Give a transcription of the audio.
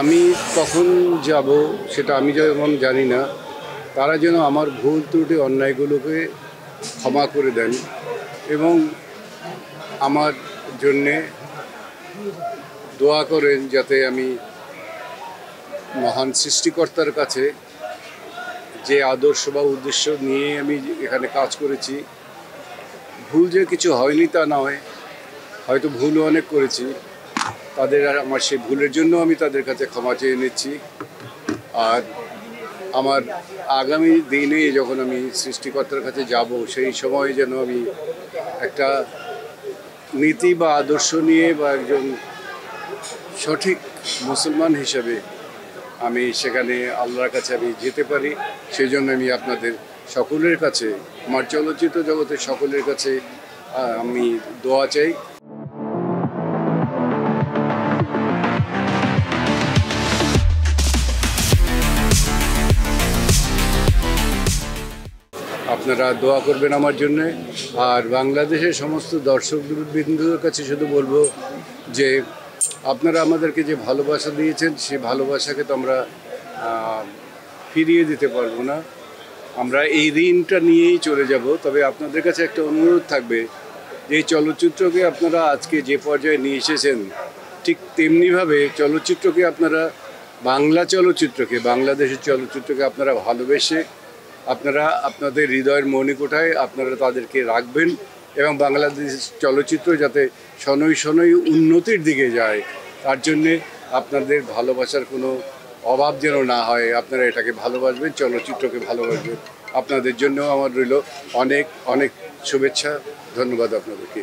আমি কখন যাব সেটা আমি যেমন জানি না, তারা যেন আমার ভুল ত্রুটি অন্যায়গুলোকে ক্ষমা করে দেন এবং আমার জন্যে দোয়া করেন যাতে আমি মহান সৃষ্টিকর্তার কাছে যে আদর্শ বা উদ্দেশ্য নিয়ে আমি এখানে কাজ করেছি, ভুল যে কিছু হয়নি তা নয়, হয়তো ভুলও অনেক করেছি। আমার সেই ভুলের জন্য আমি তাদের কাছে ক্ষমা চেয়ে নিচ্ছি। আর আমার আগামী দিনে যখন আমি সৃষ্টিকর্তার কাছে যাব, সেই সময় যেন আমি একটা নীতি বা আদর্শ নিয়ে বা একজন সঠিক মুসলমান হিসেবে আমি সেখানে আল্লাহর কাছে আমি যেতে পারি। সেই জন্য আমি আপনাদের সকলের কাছে, আমার চলচ্চিত্র জগতের সকলের কাছে আমি দোয়া চাই। আপনারা দোয়া করবেন আমার জন্যে। আর বাংলাদেশের সমস্ত দর্শকবৃন্দদের কাছে শুধু বলবো যে আপনারা আমাদেরকে যে ভালোবাসা দিয়েছেন, সেই ভালোবাসাকে তো আমরা ফিরিয়ে দিতে পারবো না, আমরা এই ঋণটা নিয়েই চলে যাব। তবে আপনাদের কাছে একটা অনুরোধ থাকবে যে এই চলচ্চিত্রকে আপনারা আজকে যে পর্যায়ে নিয়ে এসেছেন, ঠিক তেমনিভাবে চলচ্চিত্রকে আপনারা, বাংলাদেশের চলচ্চিত্রকে আপনারা ভালোবেসে আপনারা আপনাদের হৃদয়ের মণিকোঠায় আপনারা তাদেরকে রাখবেন এবং বাংলাদেশ চলচ্চিত্র যাতে শনৈ শনৈ উন্নতির দিকে যায়, তার জন্যে আপনাদের ভালোবাসার কোনো অভাব যেন না হয়। আপনারা এটাকে ভালোবাসবেন, চলচ্চিত্রকে ভালোবাসবেন। আপনাদের জন্যও আমার রইল অনেক অনেক শুভেচ্ছা, ধন্যবাদ আপনাদেরকে।